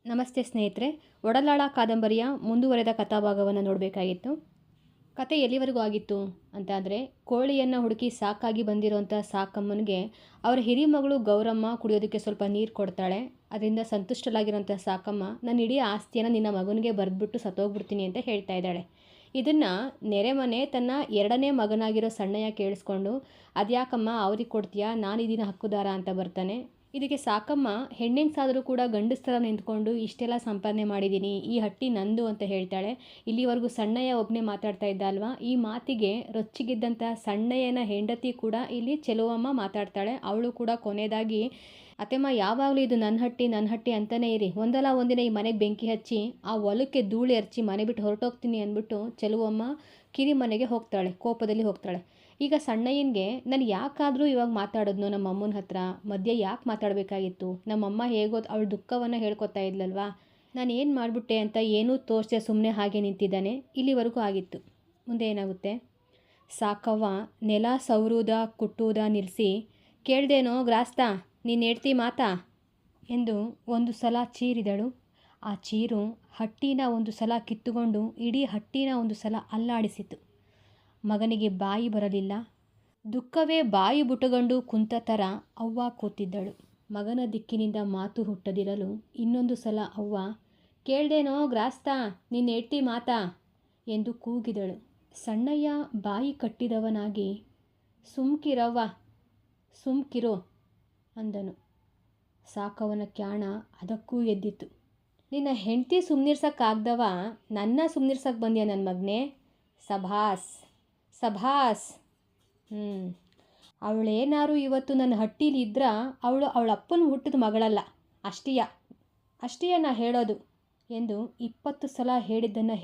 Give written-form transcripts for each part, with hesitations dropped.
ನಮಸ್ತೆ ಸ್ನೇಹಿತರೆ. ಒಡಲಾಳ ಕಾದಂಬರಿಯ ಮುಂದುವರೆದ ಕಥಾಭಾಗವನ್ನು ನೋಡಬೇಕಾಗಿತ್ತು. ಕತೆ ಎಲ್ಲಿವರೆಗೂ ಆಗಿತ್ತು ಅಂತ ಅಂದರೆ, ಕೋಳಿಯನ್ನು ಹುಡುಕಿ ಸಾಕಾಗಿ ಬಂದಿರೋಂಥ ಸಾಕಮ್ಮನಿಗೆ ಅವರ ಹಿರಿಮಗಳು ಗೌರಮ್ಮ ಕುಡಿಯೋದಕ್ಕೆ ಸ್ವಲ್ಪ ನೀರು ಕೊಡ್ತಾಳೆ. ಅದರಿಂದ ಸಂತುಷ್ಟಲಾಗಿರೋಂಥ ಸಾಕಮ್ಮ, ನನ್ನ ಇಡೀ ಆಸ್ತಿಯನ್ನು ನಿನ್ನ ಮಗನಿಗೆ ಬರೆದ್ಬಿಟ್ಟು ಸತ್ತೋಗ್ಬಿಡ್ತೀನಿ ಅಂತ ಹೇಳ್ತಾ ಇದ್ದಾಳೆ. ಇದನ್ನು ನೆರೆಮನೆ ತನ್ನ ಎರಡನೇ ಮಗನಾಗಿರೋ ಸಣ್ಣಯ್ಯ ಕೇಳಿಸ್ಕೊಂಡು, ಅದ್ಯಾಕಮ್ಮ ಅವ್ರಿಗೆ ಕೊಡ್ತೀಯಾ, ನಾನಿದೀನ ಹಕ್ಕುದಾರ ಅಂತ ಬರ್ತಾನೆ. ಇದಕ್ಕೆ ಸಾಕಮ್ಮ ಹೆಣ್ಣೆಂಗ್ಸಾದರೂ ಕೂಡ ಗಂಡಸ್ತರ ನಿಂತ್ಕೊಂಡು ಇಷ್ಟೆಲ್ಲ ಸಂಪಾದನೆ ಮಾಡಿದ್ದೀನಿ, ಈ ಹಟ್ಟಿ ನಂದು ಅಂತ ಹೇಳ್ತಾಳೆ. ಇಲ್ಲಿವರೆಗೂ ಸಣ್ಣಯ್ಯ ಒಬ್ಬನೇ ಮಾತಾಡ್ತಾ ಇದ್ದ ಅಲ್ವಾ. ಈ ಮಾತಿಗೆ ರೊಚ್ಚಿಗಿದ್ದಂಥ ಸಣ್ಣಯ್ಯನ ಹೆಂಡತಿ ಕೂಡ ಇಲ್ಲಿ ಚೆಲುವಮ್ಮ ಮಾತಾಡ್ತಾಳೆ. ಅವಳು ಕೂಡ ಕೊನೆಯದಾಗಿ, ಅತ್ತೆಮ್ಮ ಯಾವಾಗಲೂ ಇದು ನನ್ನ ಹಟ್ಟಿ ಅಂತಲೇ ಇರಿ, ಒಂದಲ್ಲ ಒಂದಿನ ಈ ಮನೆಗೆ ಬೆಂಕಿ ಹಚ್ಚಿ ಆ ಹೊಲಕ್ಕೆ ಧೂಳಿ ಹಚ್ಚಿ ಮನೆ ಬಿಟ್ಟು ಹೊರಟೋಗ್ತೀನಿ ಅಂದ್ಬಿಟ್ಟು ಚೆಲುವಮ್ಮ ಕಿರಿ ಮನೆಗೆ ಹೋಗ್ತಾಳೆ, ಕೋಪದಲ್ಲಿ ಹೋಗ್ತಾಳೆ. ಈಗ ಸಣ್ಣಯ್ಯನಿಗೆ, ನಾನು ಯಾಕಾದರೂ ಇವಾಗ ಮಾತಾಡೋದ್ನೋ ನಮ್ಮ ಅಮ್ಮನ ಹತ್ರ, ಮಧ್ಯೆ ಯಾಕೆ ಮಾತಾಡಬೇಕಾಗಿತ್ತು, ನಮ್ಮಮ್ಮ ಹೇಗೋ ಅವಳ ದುಃಖವನ್ನು ಹೇಳ್ಕೊತಾ ಇದ್ಲಲ್ವಾ, ನಾನು ಏನು ಮಾಡಿಬಿಟ್ಟೆ ಅಂತ ಏನೂ ತೋರಿಸದೆ ಸುಮ್ಮನೆ ಹಾಗೆ ನಿಂತಿದ್ದಾನೆ. ಇಲ್ಲಿವರೆಗೂ ಆಗಿತ್ತು. ಮುಂದೆ ಏನಾಗುತ್ತೆ? ಸಾಕವ್ವ ನೆಲ ಸವರುವುದ ಕುಟ್ಟುವುದ ನಿಲ್ಲಿಸಿ, ಕೇಳ್ದೇನೋ ಗ್ರಾಸ್ತಾ, ನೀನು ಹೇಳ್ತಿ ಮಾತಾ ಎಂದು ಒಂದು ಸಲ ಚೀರಿದಳು. ಆ ಚೀರು ಹಟ್ಟಿನ ಒಂದು ಸಲ ಕಿತ್ತುಕೊಂಡು ಇಡೀ ಹಟ್ಟಿನ ಒಂದು ಸಲ ಅಲ್ಲಾಡಿಸಿತು. ಮಗನಿಗೆ ಬಾಯಿ ಬರಲಿಲ್ಲ. ದುಃಖವೇ ಬಾಯಿ ಬುಟಗಂಡು ಕುಂತ ಥರ ಅವ್ವ ಕೂತಿದ್ದಳು. ಮಗನ ದಿಕ್ಕಿನಿಂದ ಮಾತು ಹುಟ್ಟದಿರಲು ಇನ್ನೊಂದು ಸಲ ಅವ್ವ, ಕೇಳ್ದೇನೋ ಗ್ರಾಸ್ತಾ, ನೀನು ಹೇಳ್ತಿ ಮಾತಾ ಎಂದು ಕೂಗಿದಳು. ಸಣ್ಣಯ್ಯ ಬಾಯಿ ಕಟ್ಟಿದವನಾಗಿ, ಸುಮ್ಕಿರವ್ವ, ಸುಮ್ಕಿರೋ ಅಂದನು. ಸಾಕವನ ಕ್ಯಾಣ ಅದಕ್ಕೂ ಎದ್ದಿತ್ತು. ನಿನ್ನ ಹೆಂಡತಿ ಸುಮ್ಮನಿರ್ಸಕ್ಕಾಗ್ದವ ನನ್ನ ಸುಮ್ಮನಿರ್ಸಕ್ಕೆ ಬಂದ್ಯಾ ನನ್ನ ಮಗನೇ? ಸಭಾಸ್ ಸಭಾಸ್. ಅವಳೇನಾರು ಇವತ್ತು ನನ್ನ ಹಟ್ಟೀಲಿ ಇದ್ರ ಅವಳು ಅವಳಪ್ಪನ ಹುಟ್ಟಿದ ಮಗಳಲ್ಲ, ಅಷ್ಟೀಯ ನಾ ಹೇಳೋದು ಎಂದು 20 ಸಲ ಹೇಳಿದ್ದನ್ನು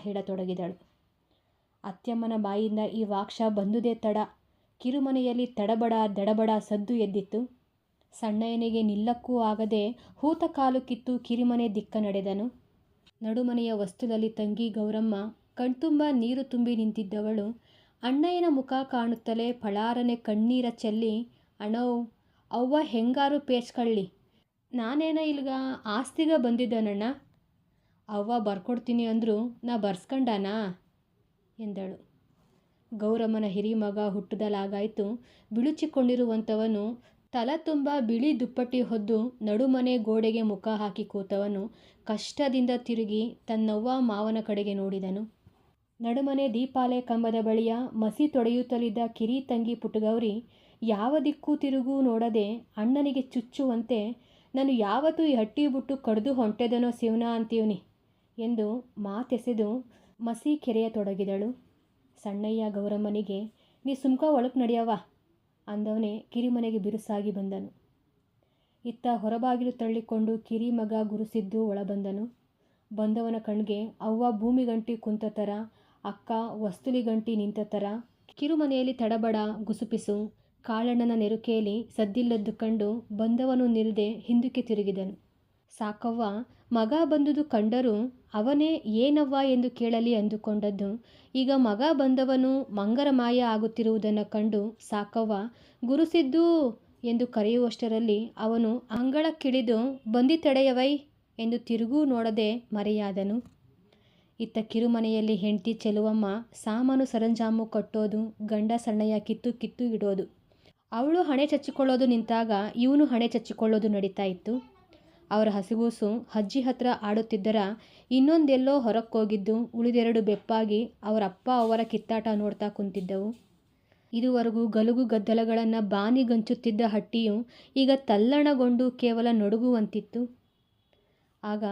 ಹೇಳತೊಡಗಿದಳು. ಅತ್ಯಮ್ಮನ ಬಾಯಿಂದ ಈ ವಾಕ್ಷ ಬಂದುದೇ ತಡ. ಕಿರುಮನೆಯಲ್ಲಿ ದಡಬಡ ಸದ್ದು ಎದ್ದಿತ್ತು. ಸಣ್ಣಯ್ಯನಿಗೆ ನಿಲ್ಲಕ್ಕೂ ಆಗದೆ ಹೂತ ಕಾಲು ಕಿತ್ತು ಕಿರಿಮನೆ ದಿಕ್ಕ ನಡೆದನು. ನಡುಮನೆಯ ವಸ್ತುಲಲ್ಲಿ ತಂಗಿ ಗೌರಮ್ಮ ಕಣ್ತುಂಬ ನೀರು ತುಂಬಿ ನಿಂತಿದ್ದವಳು ಅಣ್ಣಯ್ಯನ ಮುಖ ಕಾಣುತ್ತಲೇ ಪಳಾರನೆ ಕಣ್ಣೀರ ಚೆಲ್ಲಿ, ಅಣ್ಣವ್, ಅವ್ವ ಹೆಂಗಾರು ಪೇಚ್ಕಳ್ಳಿ, ನಾನೇನ ಇಲ್ಗ ಆಸ್ತಿಗ ಬಂದಿದ್ದನಣ್ಣ, ಅವ್ವ ಬರ್ಕೊಡ್ತೀನಿ ಅಂದರು ನಾ ಬರ್ಸ್ಕಂಡಾನಾ ಎಂದಳು. ಗೌರಮ್ಮನ ಹಿರಿಮಗ ಹುಟ್ಟುದಲಾಗಾಯಿತು. ಬಿಳುಚಿಕೊಂಡಿರುವಂಥವನು, ತಲ ತುಂಬ ಬಿಳಿ ದುಪ್ಪಟ್ಟಿ ಹೊದ್ದು ನಡುಮನೆ ಗೋಡೆಗೆ ಮುಖ ಹಾಕಿ ಕೂತವನು ಕಷ್ಟದಿಂದ ತಿರುಗಿ ತನ್ನವ್ವ ಮಾವನ ಕಡೆಗೆ ನೋಡಿದನು. ನಡುಮನೆ ದೀಪಾಲೆ ಕಂಬದ ಬಳಿಯ ಮಸಿ ತೊಡೆಯುತ್ತಲಿದ್ದ ಕಿರಿ ತಂಗಿ ಪುಟ್ಟಗೌರಿ ಯಾವ ದಿಕ್ಕೂ ತಿರುಗೂ ನೋಡದೆ ಅಣ್ಣನಿಗೆ ಚುಚ್ಚುವಂತೆ, ನಾನು ಯಾವತ್ತೂ ಈ ಹಟ್ಟಿ ಬಿಟ್ಟು ಕಡ್ದು ಹೊಂಟೆದನೋ ಶಿವನ ಅಂತೀವ್ನಿ ಎಂದು ಮಾತೆಸೆದು ಮಸಿ ಕೆರೆಯತೊಡಗಿದಳು. ಸಣ್ಣಯ್ಯ ಗೌರಮ್ಮನಿಗೆ, ನೀ ಸುಮ್ಕ ಒಳಕ್ಕೆ ನಡೆಯವ್ವ ಅಂದವನೇ ಕಿರಿಮನೆಗೆ ಬಿರುಸಾಗಿ ಬಂದನು. ಇತ್ತ ಹೊರಬಾಗಿಲು ತಳ್ಳಿಕೊಂಡು ಕಿರಿಮಗ ಗುರುಸಿದ್ದು ಒಳಬಂದನು. ಬಂದವನ ಕಣ್ಗೆ ಅವ್ವ ಭೂಮಿಗಂಟಿ ಕುಂತ ಥರ, ಅಕ್ಕ ವಸ್ತುಲಿಗಂಟಿ ನಿಂತ ಥರ. ಕಿರುಮನೆಯಲ್ಲಿ ತಡಬಡ ಗುಸುಪಿಸು ಕಾಳಣ್ಣನ ನೆರುಕೆಯಲ್ಲಿ ಸದ್ದಿಲ್ಲದ್ದು ಕಂಡು ಬಂದವನು ನಿಲ್ಲದೆ ಹಿಂದಕ್ಕೆ ತಿರುಗಿದನು. ಸಾಕವ್ವ ಮಗ ಬಂದುದು ಕಂಡರೂ ಅವನೇ ಏನವ್ವ ಎಂದು ಕೇಳಲಿ ಅಂದುಕೊಂಡದ್ದು ಈಗ ಮಗ ಬಂದವನು ಮಂಗರಮಾಯ ಆಗುತ್ತಿರುವುದನ್ನು ಕಂಡು ಸಾಕವ್ವ ಗುರುಸಿದ್ದು ಎಂದು ಕರೆಯುವಷ್ಟರಲ್ಲಿ ಅವನು ಅಂಗಳಕ್ಕಿಳಿದು, ಬಂದಿತಡೆಯವೈ ಎಂದು ತಿರುಗೂ ನೋಡದೆ ಮರೆಯಾದನು. ಇತ್ತ ಕಿರುಮನೆಯಲ್ಲಿ ಹೆಂಡತಿ ಚೆಲುವಮ್ಮ ಸಾಮಾನು ಸರಂಜಾಮು ಕಟ್ಟೋದು, ಗಂಡ ಸಣ್ಣಯ್ಯ ಕಿತ್ತು ಇಡೋದು. ಅವಳು ಹಣೆ ಚಚ್ಚಿಕೊಳ್ಳೋದು ನಿಂತಾಗ ಇವನು ಹಣೆ ಚಚ್ಚಿಕೊಳ್ಳೋದು ನಡೀತಾ ಇತ್ತು. ಅವರ ಹಸಿಗೂಸು ಅಜ್ಜಿ ಹತ್ರ ಆಡುತ್ತಿದ್ದರ ಇನ್ನೊಂದೆಲ್ಲೋ ಹೊರಕ್ಕೋಗಿದ್ದು ಉಳಿದೆರಡು ಬೆಪ್ಪಾಗಿ ಅವರಪ್ಪ ಅವರ ಕಿತ್ತಾಟ ನೋಡ್ತಾ ಕುಂತಿದ್ದವು. ಇದುವರೆಗೂ ಗಲುಗು ಗದ್ದಲಗಳನ್ನು ಬಾನಿಗಂಚುತ್ತಿದ್ದ ಹಟ್ಟಿಯು ಈಗ ತಲ್ಲಣಗೊಂಡು ಕೇವಲ ನಡುಗುವಂತಿತ್ತು. ಆಗ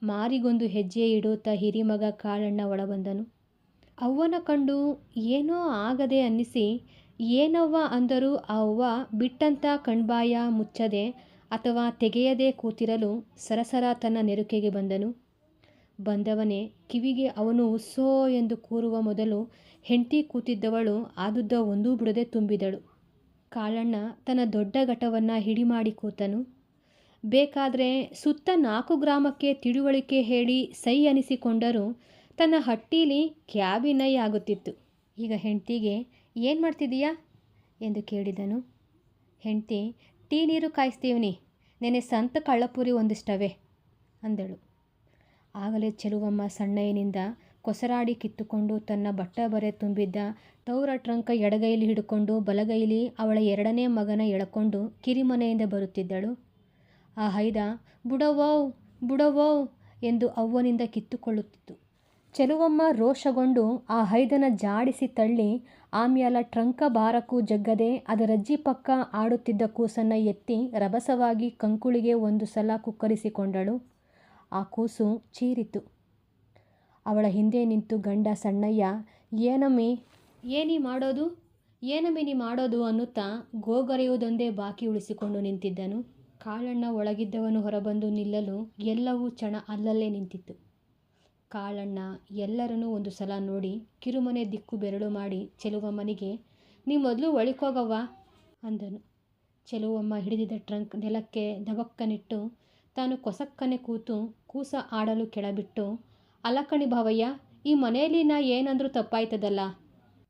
ಮಾರಿಗೊಂದು ಹೆಜ್ಜೆ ಇಡುತ್ತಾ ಹಿರಿಮಗ ಕಾಳಣ್ಣ ಒಳಬಂದನು. ಅವ್ವನ ಕಂಡು ಏನೋ ಆಗದೆ ಅನ್ನಿಸಿ ಏನವ್ವ ಅಂದರೂ ಆ ಅವ್ವ ಬಿಟ್ಟಂತ ಕಣ್ಬಾಯ ಮುಚ್ಚದೆ ಅಥವಾ ತೆಗೆಯದೇ ಕೂತಿರಲು ಸರಸರ ತನ್ನ ನೆರುಕೆಗೆ ಬಂದನು. ಬಂದವನೇ ಕಿವಿಗೆ ಅವನು ಉಸ್ಸೋ ಎಂದು ಕೂರುವ ಮೊದಲು ಹೆಂಡತಿ ಕೂತಿದ್ದವಳು ಆದುದ್ದ ಒಂದೂ ಬಿಡದೆ ತುಂಬಿದಳು. ಕಾಳಣ್ಣ ತನ್ನ ದೊಡ್ಡ ಘಟವನ್ನು ಹಿಡಿಮಾಡಿ ಕೂತನು. ಬೇಕಾದರೆ ಸುತ್ತ 4 ಗ್ರಾಮಕ್ಕೆ ತಿಳುವಳಿಕೆ ಹೇಳಿ ಸೈ ಅನಿಸಿಕೊಂಡರೂ ತನ್ನ ಹಟ್ಟೀಲಿ ಕ್ಯಾಬಿನೈ ಆಗುತ್ತಿತ್ತು. ಈಗ ಹೆಂಡತಿಗೆ, ಏನು ಮಾಡ್ತಿದ್ದೀಯಾ ಎಂದು ಕೇಳಿದನು. ಹೆಂಡತಿ, ಟೀ ನೀರು ಕಾಯಿಸ್ತೀವ್ನಿ, ನೆನೆ ಸಂತ ಕಳ್ಳಪುರಿ ಒಂದಿಷ್ಟವೆ ಅಂದಳು. ಆಗಲೇ ಚೆಲುವಮ್ಮ ಸಣ್ಣಯ್ಯನಿಂದ ಕೊಸರಾಡಿ ಕಿತ್ತುಕೊಂಡು ತನ್ನ ಬಟ್ಟೆ ತುಂಬಿದ್ದ ತೌರ ಟ್ರಂಕ ಎಡಗೈಲಿ ಹಿಡ್ಕೊಂಡು ಬಲಗೈಲಿ ಅವಳ ಎರಡನೇ ಮಗನ ಎಳಕೊಂಡು ಕಿರಿಮನೆಯಿಂದ ಬರುತ್ತಿದ್ದಳು. ಆ ಹೈದ ಬುಡವೋವ್ ಬುಡವೋವ್ ಎಂದು ಅವ್ವನಿಂದ ಕಿತ್ತುಕೊಳ್ಳುತ್ತಿತ್ತು. ಚೆಲುವಮ್ಮ ರೋಷಗೊಂಡು ಆ ಹೈದನ ಜಾಡಿಸಿ ತಳ್ಳಿ ಆಮ್ಯಾಲ ಟ್ರಂಕ ಬಾರಕ್ಕೂ ಜಗ್ಗದೆ ಅದರಜ್ಜಿ ಪಕ್ಕ ಆಡುತ್ತಿದ್ದ ಕೂಸನ್ನು ಎತ್ತಿ ರಭಸವಾಗಿ ಕಂಕುಳಿಗೆ ಒಂದು ಸಲ ಕುಕ್ಕರಿಸಿಕೊಂಡಳು. ಆ ಕೂಸು ಚೀರಿತು. ಅವಳ ಹಿಂದೆ ನಿಂತು ಗಂಡ ಸಣ್ಣಯ್ಯ ಏನಮ್ಮಿ ನೀ ಮಾಡೋದು ಅನ್ನುತ್ತಾ ಗೋಗರೆಯುವುದೊಂದೇ ಬಾಕಿ ಉಳಿಸಿಕೊಂಡು ನಿಂತಿದ್ದನು. ಕಾಳಣ್ಣ ಒಳಗಿದ್ದವನು ಹೊರಬಂದು ನಿಲ್ಲಲು ಎಲ್ಲವೂ ಕ್ಷಣ ಅಲ್ಲಲ್ಲೇ ನಿಂತಿತ್ತು. ಕಾಳಣ್ಣ ಎಲ್ಲರನ್ನೂ ಒಂದು ಸಲ ನೋಡಿ ಕಿರುಮನೆ ದಿಕ್ಕು ಬೆರಳು ಮಾಡಿ ಚೆಲುವಮ್ಮನಿಗೆ ನೀ ಮೊದಲು ಒಳಿಕೋಗವ್ವ ಅಂದನು. ಚೆಲುವಮ್ಮ ಹಿಡಿದಿದ್ದ ಟ್ರಂಕ್ ನೆಲಕ್ಕೆ ದಬಕ್ಕನಿಟ್ಟು ತಾನು ಕೊಸಕ್ಕನೆ ಕೂತು ಕೂಸ ಆಡಲು ಕೆಳಬಿಟ್ಟು, ಅಲಕಣಿ ಭಾವಯ್ಯ, ಈ ಮನೆಯಲ್ಲಿ ನಾ ಏನಂದ್ರೂ ತಪ್ಪಾಯ್ತದಲ್ಲ,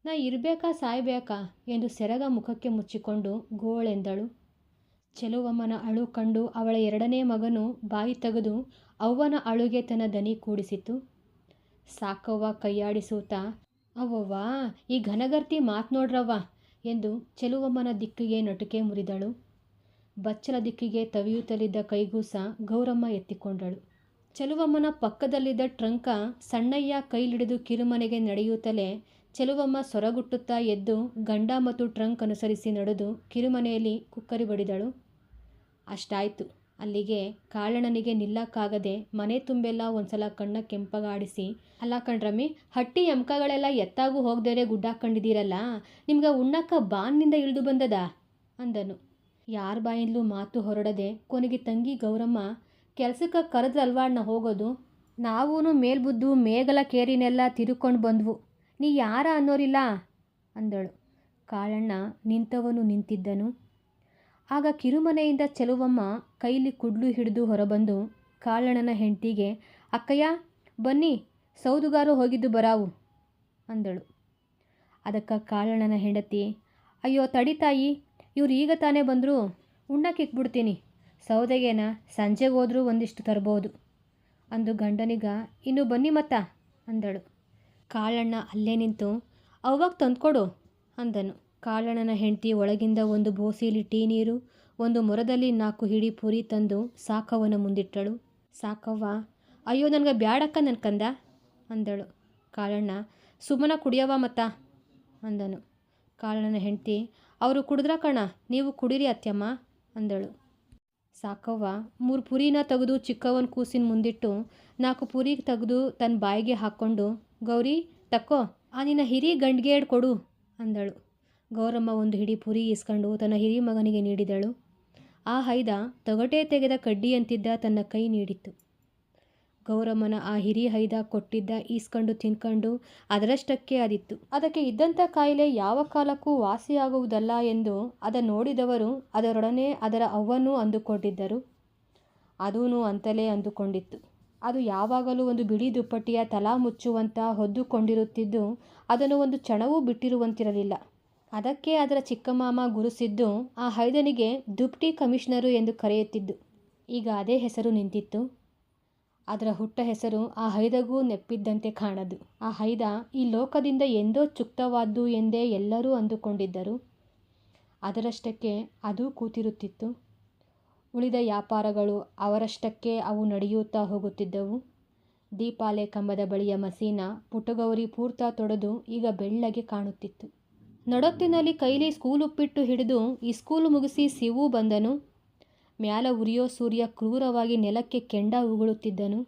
ನಾ ಇರಬೇಕಾ ಸಾಯ್ಬೇಕಾ ಎಂದು ಸೆರಗ ಮುಖಕ್ಕೆ ಮುಚ್ಚಿಕೊಂಡು ಗೋಳೆಂದಳು. ಚೆಲುವಮ್ಮನ ಅಳು ಕಂಡು ಅವಳ ಎರಡನೇ ಮಗನು ಬಾಯಿ ತೆಗೆದು ಅವ್ವನ ಅಳುಗೆ ತನ್ನ ದನಿ ಕೂಡಿಸಿತು. ಸಾಕವ್ವ ಕೈಯಾಡಿಸೂತ, ಅವ್ವವ್ವ ಈ ಘನಗರ್ತಿ ಮಾತು ನೋಡ್ರವ್ವ ಎಂದು ಚೆಲುವಮ್ಮನ ದಿಕ್ಕಿಗೆ ನಟುಕೆ ಮುರಿದಳು. ಬಚ್ಚಲ ದಿಕ್ಕಿಗೆ ತವಿಯುತ್ತಲಿದ್ದ ಕೈಗೂಸ ಗೌರಮ್ಮ ಎತ್ತಿಕೊಂಡಳು. ಚೆಲುವಮ್ಮನ ಪಕ್ಕದಲ್ಲಿದ್ದ ಟ್ರಂಕ ಸಣ್ಣಯ್ಯ ಕೈಲಿಡಿದು ಕಿರುಮನೆಗೆ ನಡೆಯುತ್ತಲೇ ಚೆಲುವಮ್ಮ ಸೊರಗುಟ್ಟುತ್ತಾ ಎದ್ದು ಗಂಡ ಮತ್ತು ಟ್ರಂಕ್ ಅನುಸರಿಸಿ ನಡೆದು ಕಿರುಮನೆಯಲ್ಲಿ ಕುಕ್ಕರಿ ಬಡಿದಳು. ಅಷ್ಟಾಯ್ತು. ಅಲ್ಲಿಗೆ ಕಾಳಣ್ಣನಿಗೆ ನಿಲ್ಲಕ್ಕಾಗದೆ ಮನೆ ತುಂಬೆಲ್ಲ ಒಂದ್ಸಲ ಕಣ್ಣ ಕೆಂಪಗಾಡಿಸಿ, ಅಲ್ಲ ಕಣ್ರಮ್ಮಿ, ಹಟ್ಟಿ ಎಮ್ಕಗಳೆಲ್ಲ ಎತ್ತಾಗೂ ಹೋಗ್ದೇರೆ ಗುಡ್ಡಾಕೊಂಡಿದ್ದೀರಲ್ಲ, ನಿಮ್ಗೆ ಉಣ್ಣಕ್ಕ ಬಾನ್ನಿಂದ ಇಳಿದು ಬಂದದ ಅಂದನು. ಯಾರ ಬಾಯಿಂದಲೂ ಮಾತು ಹೊರಡದೆ ಕೊನೆಗೆ ತಂಗಿ ಗೌರಮ್ಮ, ಕೆಲ್ಸಕ್ಕೆ ಕರೆದ್ರಲ್ವಾಡ್ನ ಹೋಗೋದು, ನಾವೂ ಮೇಲ್ಬುದ್ದು ಮೇಗಲ ಕೇರಿನೆಲ್ಲ ತಿರುಕೊಂಡು ಬಂದ್ವು, ನೀ ಯಾರ ಅನ್ನೋರಿಲ್ಲ ಅಂದಳು. ಕಾಳಣ್ಣ ನಿಂತವನು ನಿಂತಿದ್ದನು. ಆಗ ಕಿರುಮನೆಯಿಂದ ಚೆಲುವಮ್ಮ ಕೈಲಿ ಕುಡ್ಲು ಹಿಡಿದು ಹೊರಬಂದು ಕಾಳಣ್ಣನ ಹೆಂಡತಿಗೆ, ಅಕ್ಕಯ್ಯ ಬನ್ನಿ, ಸೌದುಗಾರು ಹೋಗಿದ್ದು ಬರಾವು ಅಂದಳು. ಅದಕ್ಕೆ ಕಾಳಣ್ಣನ ಹೆಂಡತಿ, ಅಯ್ಯೋ ತಡಿತಾಯಿ, ಇವ್ರು ಈಗ ತಾನೇ ಬಂದರು, ಉಣ್ಣಕ್ಕಿಕ್ಬಿಡ್ತೀನಿ, ಸೌದೆಗೇನ ಸಂಜೆಗೆ ಹೋದ್ರೂ ಒಂದಿಷ್ಟು ತರ್ಬೋದು ಅಂದು ಗಂಡನಿಗ, ಇನ್ನು ಬನ್ನಿ ಮತ್ತ ಅಂದಳು. ಕಾಳಣ್ಣ ಅಲ್ಲೇ ನಿಂತು, ಅವ್ವಾಗ ತಂದ್ಕೊಡು ಅಂದನು. ಕಾಳಣ್ಣನ ಹೆಂಡತಿ ಒಳಗಿಂದ ಒಂದು ಬೋಸೀಲಿ ಟೀ ನೀರು, ಒಂದು ಮೊರದಲ್ಲಿ 4 ಹಿಡಿ ಪುರಿ ತಂದು ಸಾಕವ್ವನ ಮುಂದಿಟ್ಟಳು. ಸಾಕವ್ವ, ಅಯ್ಯೋ ನನಗೆ ಬ್ಯಾಡಕ್ಕ ನನ್ನ ಕಂದ ಅಂದಳು. ಕಾಳಣ್ಣ, ಸುಮ್ಮನ ಕುಡಿಯವ ಮತ್ತ ಅಂದನು. ಕಾಳಣ್ಣನ ಹೆಂಡತಿ, ಅವರು ಕುಡಿದ್ರ ಕಣ, ನೀವು ಕುಡೀರಿ ಅತ್ಯಮ್ಮ ಅಂದಳು. ಸಾಕವ್ವ 3 ಪುರಿನ ತೆಗೆದು ಚಿಕ್ಕವನ ಕೂಸಿನ ಮುಂದಿಟ್ಟು 4 ಪುರಿ ತೆಗೆದು ತನ್ನ ಬಾಯಿಗೆ ಹಾಕ್ಕೊಂಡು, ಗೌರಿ ತಕ್ಕೋ, ಆ ನಿನ್ನ ಹಿರಿ ಗಂಡ್ಗೇಡ್ ಕೊಡು ಅಂದಳು. ಗೌರಮ್ಮ ಒಂದು ಹಿಡಿ ಪುರಿ ಇಸ್ಕೊಂಡು ತನ್ನ ಹಿರಿ ಮಗನಿಗೆ ನೀಡಿದಳು. ಆ ಹೈದ ತೊಗಟೆ ತೆಗೆದ ಕಡ್ಡಿಯಂತಿದ್ದ ತನ್ನ ಕೈ ನೀಡಿತ್ತು. ಗೌರಮ್ಮನ ಆ ಹಿರಿ ಹೈದ ಕೊಟ್ಟಿದ್ದ ಈಸ್ಕೊಂಡು ತಿನ್ಕೊಂಡು ಅದರಷ್ಟಕ್ಕೆ ಅದಿತ್ತು. ಅದಕ್ಕೆ ಇದ್ದಂಥ ಕಾಯಿಲೆ ಯಾವ ಕಾಲಕ್ಕೂ ವಾಸಿಯಾಗುವುದಲ್ಲ ಎಂದು ಅದ ನೋಡಿದವರು ಅದರೊಡನೆ ಅದರ ಅವ್ವನೂ ಅಂದುಕೊಂಡಿದ್ದರು. ಅದೂ ಅಂತಲೇ ಅಂದುಕೊಂಡಿತ್ತು. ಅದು ಯಾವಾಗಲೂ ಒಂದು ಬಿಳಿ ದುಪ್ಪಟ್ಟಿಯ ತಲಾ ಮುಚ್ಚುವಂತ ಹೊದ್ದುಕೊಂಡಿರುತ್ತಿದ್ದು ಅದನ್ನು ಒಂದು ಕ್ಷಣವೂ ಬಿಟ್ಟಿರುವಂತಿರಲಿಲ್ಲ. ಅದಕ್ಕೆ ಅದರ ಚಿಕ್ಕಮಾಮ ಗುರುಸಿದ್ದು ಆ ಹೈದನಿಗೆ ದುಪ್ಟಿ ಕಮಿಷನರು ಎಂದು ಕರೆಯುತ್ತಿದ್ದು. ಈಗ ಅದೇ ಹೆಸರು ನಿಂತಿತ್ತು. ಅದರ ಹುಟ್ಟ ಹೆಸರು ಆ ಹೈದಗೂ ನೆಪ್ಪಿದ್ದಂತೆ ಕಾಣದು. ಆ ಹೈದ ಈ ಲೋಕದಿಂದ ಎಂದೋ ಚುಕ್ತವಾದ್ದು ಎಂದೇ ಎಲ್ಲರೂ ಅಂದುಕೊಂಡಿದ್ದರು. ಅದರಷ್ಟಕ್ಕೆ ಅದೂ ಕೂತಿರುತ್ತಿತ್ತು. ಉಳಿದ ವ್ಯಾಪಾರಗಳು ಅವರಷ್ಟಕ್ಕೆ ಅವು ನಡೆಯುತ್ತಾ ಹೋಗುತ್ತಿದ್ದವು. ದೀಪಾಲೆ ಕಂಬದ ಬಳಿಯ ಮಸೀನ ಪುಟ್ಟಗೌರಿ ಪೂರ್ತ ತೊಡೆದು ಈಗ ಬೆಳ್ಳಗೆ ಕಾಣುತ್ತಿತ್ತು. ನಡೊತ್ತಿನಲ್ಲಿ ಕೈಲಿ ಸ್ಕೂಲ್ ಉಪ್ಪಿಟ್ಟು ಹಿಡಿದು ಈ ಸ್ಕೂಲು ಮುಗಿಸಿ ಸಿವು ಬಂದನು. ಮ್ಯಾಲ ಉರಿಯೋ ಸೂರ್ಯ ಕ್ರೂರವಾಗಿ ನೆಲಕ್ಕೆ ಕೆಂಡ ಉಗುಳುತ್ತಿದ್ದನು.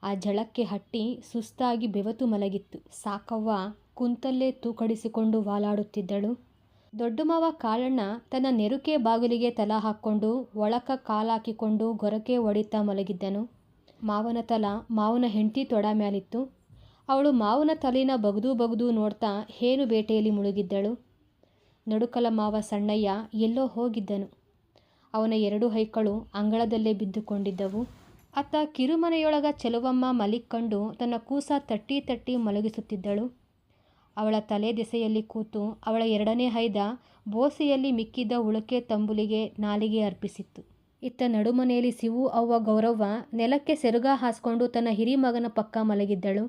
ಆ ಝಳಕ್ಕೆ ಹಟ್ಟಿ ಸುಸ್ತಾಗಿ ಬೆವತು ಮಲಗಿತ್ತು. ಸಾಕವ್ವ ಕುಂತಲ್ಲೇ ತೂಕಡಿಸಿಕೊಂಡು ವಾಲಾಡುತ್ತಿದ್ದಳು. ದೊಡ್ಡ ಮಾವ ಕಾಳಣ್ಣ ತನ್ನ ನೆರುಕೆ ಬಾಗಿಲಿಗೆ ತಲ ಹಾಕ್ಕೊಂಡು ಒಳಕ ಕಾಲಾಕಿಕೊಂಡು ಗೊರಕೆ ಒಡಿತಾ ಮಲಗಿದ್ದನು. ಮಾವನ ತಲ ಮಾವನ ಹೆಂಡತಿ ತೊಡ ಮ್ಯಾಲಿತ್ತು. ಅವಳು ಮಾವನ ತಲೆನ ಬಗ್ದು ನೋಡ್ತಾ ಹೇನು ಬೇಟೆಯಲ್ಲಿ ಮುಳುಗಿದ್ದಳು. ನಡುಕಲ ಮಾವ ಸಣ್ಣಯ್ಯ ಎಲ್ಲೋ ಹೋಗಿದ್ದನು. ಅವನ 2 ಹೈಕಳು ಅಂಗಳದಲ್ಲೇ ಬಿದ್ದುಕೊಂಡಿದ್ದವು. ಅತ್ತ ಕಿರುಮನೆಯೊಳಗ ಚೆಲುವಮ್ಮ ಮಲಿಕ್ಕಂಡು ತನ್ನ ಕೂಸ ತಟ್ಟಿ ಮಲಗಿಸುತ್ತಿದ್ದಳು. ಅವಳ ತಲೆ ದೆಸೆಯಲ್ಲಿ ಕೂತು ಅವಳ 2ನೇ ಹೈದ ಬೋಸೆಯಲ್ಲಿ ಮಿಕ್ಕಿದ್ದ ಉಳಕೆ ತಂಬುಲಿಗೆ ನಾಲಿಗೆ ಅರ್ಪಿಸಿತ್ತು. ಇತ್ತ ನಡುಮನೆಯಲ್ಲಿ ಶಿವು ಅವ್ವ ಗೌರವ್ವ ನೆಲಕ್ಕೆ ಸೆರಗ ಹಾಸ್ಕೊಂಡು ತನ್ನ ಹಿರಿ ಮಗನ ಪಕ್ಕ ಮಲಗಿದ್ದಳು.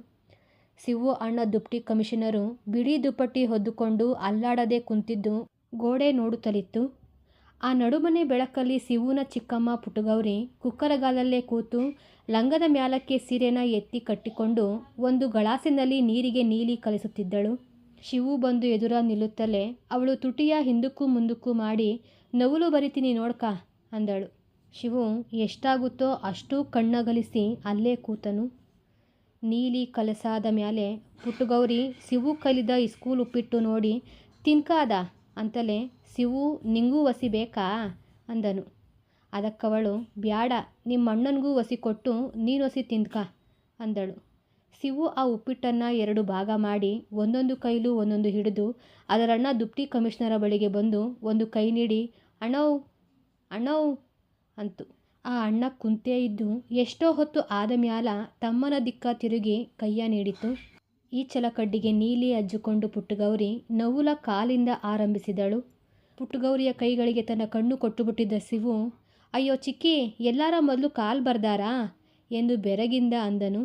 ಶಿವು ಅಣ್ಣ ದುಪ್ಟಿ ಕಮಿಷನರು ಬಿಳಿ ದುಪ್ಪಟ್ಟಿ ಹೊದ್ದುಕೊಂಡು ಅಲ್ಲಾಡದೆ ಕುಂತಿದ್ದು ಗೋಡೆ ನೋಡುತ್ತಲಿತ್ತು. ಆ ನಡುಮನೆ ಬೆಳಕಲ್ಲಿ ಶಿವುನ ಚಿಕ್ಕಮ್ಮ ಪುಟ್ಟಗೌರಿ ಕುಕ್ಕರಗಾಲಲ್ಲೇ ಕೂತು ಲಂಗದ ಮ್ಯಾಲಕ್ಕೆ ಸೀರೆನ ಎತ್ತಿ ಕಟ್ಟಿಕೊಂಡು ಒಂದು ಗ್ಲಾಸಿನಲ್ಲಿ ನೀರಿಗೆ ನೀಲಿ ಕಲಿಸುತ್ತಿದ್ದಳು. ಶಿವು ಬಂದು ಎದುರ ನಿಲ್ಲುತ್ತಲೇ ಅವಳು ತುಟಿಯ ಹಿಂದಕ್ಕೂ ಮುಂದಕ್ಕೂ ಮಾಡಿ ನವುಲು ಬರಿತೀನಿ ನೋಡ್ಕ ಅಂದಳು. ಶಿವು ಎಷ್ಟಾಗುತ್ತೋ ಅಷ್ಟೂ ಕಣ್ಣಗಲಿಸಿ ಅಲ್ಲೇ ಕೂತನು. ನೀಲಿ ಕಲಸಾದ ಮ್ಯಾಲೆ ಪುಟ್ಟಗೌರಿ ಶಿವು ಕಲಿದ ಇಸ್ಕೂಲ್ ಉಪ್ಪಿಟ್ಟು ನೋಡಿ ತಿನ್ಕಾದ ಅಂತಲೇ ಶಿವು ನಿಂಗೂ ವಸಿ ಬೇಕಾ ಅಂದನು. ಅದಕ್ಕವಳು ಬ್ಯಾಡ ನಿಮ್ಮಣ್ಣನಿಗೂ ವಸಿ ಕೊಟ್ಟು ನೀನು ವಸಿ ತಿಂದ್ಕ ಅಂದಳು. ಶಿವು ಆ ಉಪ್ಪಿಟ್ಟನ್ನು 2 ಭಾಗ ಮಾಡಿ ಒಂದೊಂದು ಕೈಲೂ ಒಂದೊಂದು ಹಿಡಿದು ಅದರಣ್ಣ ದುಪ್ಟಿ ಕಮಿಷನರ ಬಳಿಗೆ ಬಂದು ಒಂದು ಕೈ ನೀಡಿ ಅಣ್ಣವ್ ಅಣ್ಣವ್ ಅಂತು. ಆ ಅಣ್ಣ ಕುಂತೇ ಇದ್ದು ಎಷ್ಟೋ ಹೊತ್ತು ಆದ ಮ್ಯಾಲ ತಮ್ಮನ ದಿಕ್ಕ ತಿರುಗಿ ಕೈಯ ನೀಡಿತು. ಈ ಚಲಕಡ್ಡಿಗೆ ನೀಲಿ ಅಜ್ಜಿಕೊಂಡು ಪುಟ್ಟಗೌರಿ ನವುಲ ಕಾಲಿಂದ ಆರಂಭಿಸಿದಳು. ಪುಟ್ಟಗೌರಿಯ ಕೈಗಳಿಗೆ ತನ್ನ ಕಣ್ಣು ಕೊಟ್ಟುಬಿಟ್ಟಿದ್ದ ಶಿವು ಅಯ್ಯೋ ಚಿಕ್ಕಿ ಎಲ್ಲಾರ ಮೊದಲು ಕಾಲು ಬರ್ದಾರಾ ಎಂದು ಬೆರಗಿಂದ ಅಂದನು.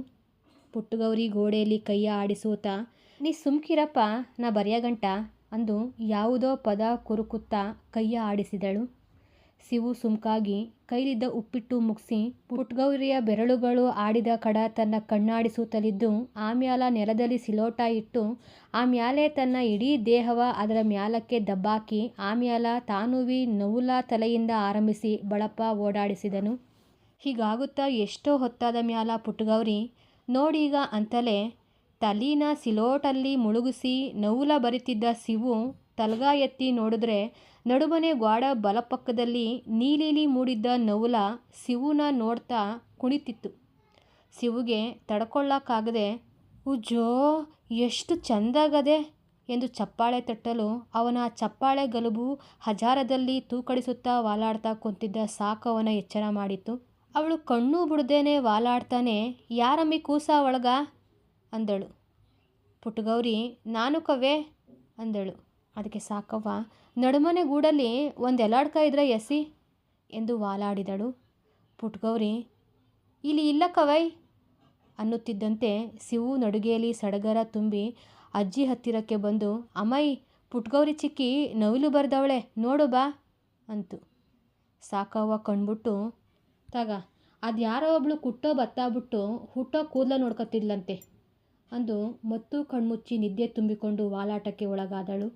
ಪುಟ್ಟಗೌರಿ ಗೋಡೆಯಲ್ಲಿ ಕೈಯ ಆಡಿಸೂತಾ ನೀ ಸುಮ್ಕಿರಪ್ಪ ನಾ ಬರೆಯಗಂಟ ಅಂದು ಯಾವುದೋ ಪದ ಕುರುಕುತ್ತಾ ಕೈಯ ಆಡಿಸಿದಳು. ಶಿವು ಸುಮ್ಕಾಗಿ ಕೈಲಿದ್ದ ಉಪ್ಪಿಟ್ಟು ಮುಗಿಸಿ ಪುಟ್ಟಗೌರಿಯ ಬೆರಳುಗಳು ಆಡಿದ ಕಡ ತನ್ನ ಕಣ್ಣಾಡಿಸುತ್ತಲಿದ್ದು ಆಮ್ಯಾಲ ನೆಲದಲ್ಲಿ ಸಿಲೋಟ ಇಟ್ಟು ಆಮ್ಯಾಲೆ ತನ್ನ ಇಡೀ ದೇಹವ ಅದರ ಮ್ಯಾಲಕ್ಕೆ ದಬ್ಬಾಕಿ ಆಮ್ಯಾಲ ತಾನುವಿ ನವುಲ ತಲೆಯಿಂದ ಆರಂಭಿಸಿ ಬಳಪ ಓಡಾಡಿಸಿದನು. ಹೀಗಾಗುತ್ತಾ ಎಷ್ಟೋ ಹೊತ್ತಾದ ಮ್ಯಾಲ ಪುಟ್ಟಗೌರಿ ನೋಡೀಗ ಅಂತಲೇ ತಲೀನ ಸಿಲೋಟಲ್ಲಿ ಮುಳುಗಿಸಿ ನವುಲ ಬರಿತಿದ್ದ ಶಿವು ತಲ್ಗ ಎತ್ತಿ ನೋಡಿದ್ರೆ ನಡುಮನೆ ಗ್ವಾಡ ಬಲಪಕ್ಕದಲ್ಲಿ ನೀಲಿಲಿ ಮೂಡಿದ್ದ ನವುಲ ಶಿವುನ ನೋಡ್ತಾ ಕುಣಿತಿತ್ತು. ಶಿವುಗೆ ತಡ್ಕೊಳ್ಳಕ್ಕಾಗದೆ ಉಜ್ಜೋ ಎಷ್ಟು ಚಂದಾಗದೆ ಎಂದು ಚಪ್ಪಾಳೆ ತಟ್ಟಲು ಅವನ ಚಪ್ಪಾಳೆ ಗಲುಬು ಹಜಾರದಲ್ಲಿ ತೂಕಡಿಸುತ್ತಾ ವಾಲಾಡ್ತಾ ಕುಂತಿದ್ದ ಸಾಕವನ ಎಚ್ಚರ ಮಾಡಿತು. ಅವಳು ಕಣ್ಣು ಬಿಡ್ದೇನೆ ವಾಲಾಡ್ತಾನೆ ಯಾರಮ್ಮಿ ಕೂಸ ಒಳಗ ಅಂದಳು. ಪುಟ್ಟಗೌರಿ ನಾನು ಕವ್ವೆ ಅಂದಳು. ಅದಕ್ಕೆ ಸಾಕವ್ವ ನಡುಮನೆ ಗೂಡಲ್ಲಿ ಒಂದು ಎಲಾಡ್ಕ ಇದ್ರೆ ಎಸಿ ಎಂದು ವಾಲಾಡಿದಳು. ಪುಟ್ಟಗೌರಿ ಇಲ್ಲಿ ಇಲ್ಲ ಕವೈ ಅನ್ನುತ್ತಿದ್ದಂತೆ ಶಿವು ನಡುಗೆಯಲ್ಲಿ ಸಡಗರ ತುಂಬಿ ಅಜ್ಜಿ ಹತ್ತಿರಕ್ಕೆ ಬಂದು ಅಮ್ಮಯ್ ಪುಟ್ಟಗೌರಿ ಚಿಕ್ಕಿ ನವಿಲು ಬರ್ದವಳೆ ನೋಡು ಬಾ ಅಂತು. ಸಾಕವ್ವ ಕಣ್ಬಿಟ್ಟು ತಗ ಅದು ಯಾರೋ ಒಬ್ಳು ಕುಟ್ಟೋ ಬತ್ತಾಬಿಟ್ಟು ಹುಟ್ಟೋ ಕೂದಲ ನೋಡ್ಕೊತಿದ್ಲಂತೆ ಅಂದು ಮತ್ತು ಕಣ್ಮುಚ್ಚಿ ನಿದ್ದೆ ತುಂಬಿಕೊಂಡು ವಾಲಾಟಕ್ಕೆ ಒಳಗಾದಳು.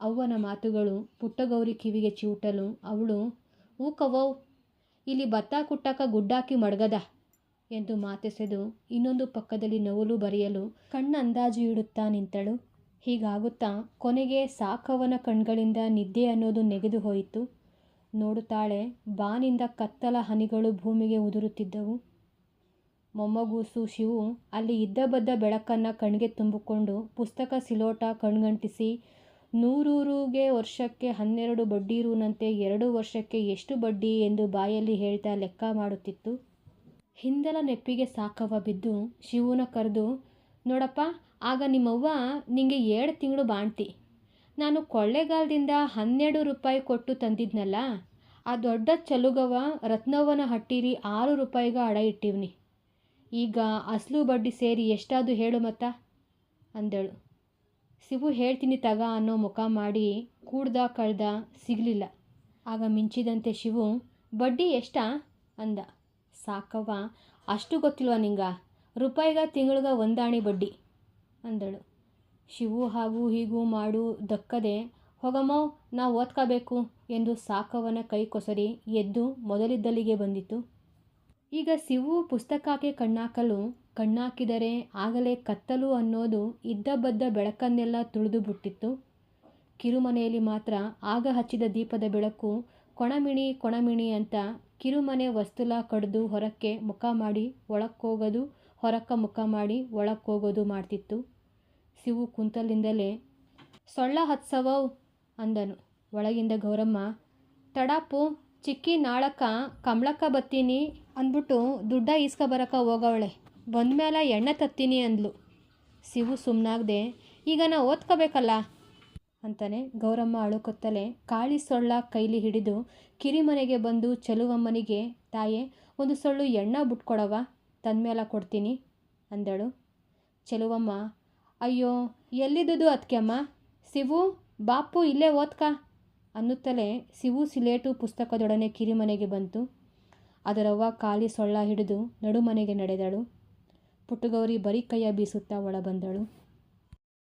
ಅವ್ವನ ಮಾತುಗಳು ಪುಟ್ಟಗೌರಿ ಕಿವಿಗೆ ಚಿವುಟಲು ಅವಳು ಊಕವವ್ ಇಲ್ಲಿ ಭತ್ತ ಕುಟ್ಟಕ ಗುಡ್ಡಾಕಿ ಮಡ್ಗದ ಎಂದು ಮಾತೆಸೆದು ಇನ್ನೊಂದು ಪಕ್ಕದಲ್ಲಿ ನವುಲು ಬರೆಯಲು ಕಣ್ಣಂದಾಜು ಇಡುತ್ತಾ ನಿಂತಳು. ಹೀಗಾಗುತ್ತಾ ಕೊನೆಗೆ ಸಾಕವನ ಕಣ್ಗಳಿಂದ ನಿದ್ದೆ ಅನ್ನೋದು ನೆಗೆದು ಹೋಯಿತು. ನೋಡುತ್ತಾಳೆ ಬಾನಿಂದ ಕತ್ತಲ ಹನಿಗಳು ಭೂಮಿಗೆ ಉದುರುತ್ತಿದ್ದವು. ಮೊಮ್ಮಗೂಸು ಶಿವು ಅಲ್ಲಿ ಇದ್ದಬದ್ದ ಬೆಳಕನ್ನು ಕಣ್ಗೆ ತುಂಬಿಕೊಂಡು ಪುಸ್ತಕ ಸಿಲೋಟ ಕಣ್ಗಂಟಿಸಿ 100 ವರ್ಷಕ್ಕೆ 12 ಬಡ್ಡಿರೂನಂತೆ 2 ವರ್ಷಕ್ಕೆ ಎಷ್ಟು ಬಡ್ಡಿ ಎಂದು ಬಾಯಲ್ಲಿ ಹೇಳ್ತಾ ಲೆಕ್ಕ ಮಾಡುತ್ತಿತ್ತು. ಹಿಂದಲ ನೆಪ್ಪಿಗೆ ಸಾಕವ್ವ ಬಿದ್ದು ಶಿವುನ ಕರೆದು ನೋಡಪ್ಪ ಆಗ ನಿಮ್ಮವ್ವ ನಿಂಗೆ 7 ತಿಂಗಳು ಬಾಣ್ತಿ ನಾನು ಕೊಳ್ಳೆಗಾಲದಿಂದ 12 ರೂಪಾಯಿ ಕೊಟ್ಟು ತಂದಿದ್ನಲ್ಲ ಆ ದೊಡ್ಡ ಚಲುಗವ ರತ್ನವ್ವನ ಹಟ್ಟಿರಿ 6 ರೂಪಾಯಿಗ ಅಡ ಇಟ್ಟಿವ್ನಿ ಈಗ ಅಸಲು ಬಡ್ಡಿ ಸೇರಿ ಎಷ್ಟಾದು ಹೇಳು ಮತ್ತ ಅಂದಳು. ಶಿವು ಹೇಳ್ತೀನಿ ತಗ ಅನ್ನೋ ಮುಖ ಮಾಡಿ ಕೂಡ್ದ ಕಳ್ದ ಸಿಗಲಿಲ್ಲ. ಆಗ ಮಿಂಚಿದಂತೆ ಶಿವು ಬಡ್ಡಿ ಎಷ್ಟಾ ಅಂದ. ಸಾಕವ್ವ ಅಷ್ಟು ಗೊತ್ತಿಲ್ವ ನಿಂಗ ರೂಪಾಯಿಗ ತಿಂಗಳಿಗೆ 1 ಆಣಿ ಬಡ್ಡಿ ಅಂದಳು. ಶಿವು ಹಾಗೂ ಹೀಗೂ ಮಾಡು ದಕ್ಕದೆ ಹೋಗಮ್ಮೋ ನಾ ಓದ್ಕೋಬೇಕು ಎಂದು ಸಾಕವನ ಕೈ ಕೊಸರಿ ಎದ್ದು ಮೊದಲಿದ್ದಲ್ಲಿಗೆ ಬಂದಿತು. ಈಗ ಶಿವು ಪುಸ್ತಕಕ್ಕೆ ಕಣ್ಣಾಕಲು ಕಣ್ಣಾಕಿದರೆ ಆಗಲೇ ಕತ್ತಲು ಅನ್ನೋದು ಇದ್ದಬದ್ದ ಬೆಳಕನ್ನೆಲ್ಲ ತುಳಿದು ಬಿಟ್ಟಿತ್ತು. ಕಿರುಮನೆಯಲ್ಲಿ ಮಾತ್ರ ಆಗ ಹಚ್ಚಿದ ದೀಪದ ಬೆಳಕು ಕೊಣಮಿಣಿ ಕೊಣಮಿಣಿ ಅಂತ ಕಿರುಮನೆ ವಸ್ತುಲ ಕಡ್ದು ಹೊರಕ್ಕೆ ಮುಖ ಮಾಡಿ ಒಳಕ್ಕೋಗೋದು ಹೊರಕ್ಕೆ ಮುಖ ಮಾಡಿ ಒಳಕ್ಕೋಗೋದು ಮಾಡ್ತಿತ್ತು. ಶಿವು ಕುಂತಲಿಂದಲೇ ಸೊಳ್ಳ ಹತ್ಸವವ್ ಅಂದನು. ಒಳಗಿಂದ ಗೌರಮ್ಮ ತಡಾಪು ಚಿಕ್ಕಿ ನಾಳಕ್ಕ ಕಮಲಕ್ಕ ಬತ್ತೀನಿ ಅಂದ್ಬಿಟ್ಟು ದುಡ್ಡ ಈಸ್ಕ ಬರಕ ಹೋಗವಳೆ ಬಂದ್ಮೇಲೆ ಎಣ್ಣೆ ತತ್ತೀನಿ ಅಂದ್ಲು. ಶಿವು ಸುಮ್ಮನಾಗ್ದೆ ಈಗ ನಾ ಓದ್ಕೋಬೇಕಲ್ಲ ಅಂತಾನೆ ಗೌರಮ್ಮ ಅಳುಕುತ್ತಲೇ ಕಾಳಿ ಸೊಳ್ಳ ಕೈಲಿ ಹಿಡಿದು ಕಿರಿಮನೆಗೆ ಬಂದು ಚೆಲುವಮ್ಮನಿಗೆ, ತಾಯೇ ಒಂದು ಸೊಳ್ಳು ಎಣ್ಣ ಬಿಟ್ಕೊಡವ, ತಂದ್ಮೇಲೆ ಕೊಡ್ತೀನಿ ಅಂದಳು. ಚೆಲುವಮ್ಮ, ಅಯ್ಯೋ ಎಲ್ಲಿದ್ದುದು ಅತ್ಕೆಮ್ಮ, ಶಿವು ಬಾಪು ಇಲ್ಲೇ ಓದ್ಕ ಅನ್ನುತ್ತಲೇ ಶಿವು ಸಿಲೇಟು ಪುಸ್ತಕದೊಡನೆ ಕಿರಿಮನೆಗೆ ಬಂತು. ಅದರವ್ವ ಖಾಲಿ ಸೊಳ್ಳ ಹಿಡಿದು ನಡುಮನೆಗೆ ನಡೆದಳು. ಪುಟ್ಟಗೌರಿ ಬರೀ ಕೈಯ ಬೀಸುತ್ತಾ ಒಳ ಬಂದಳು.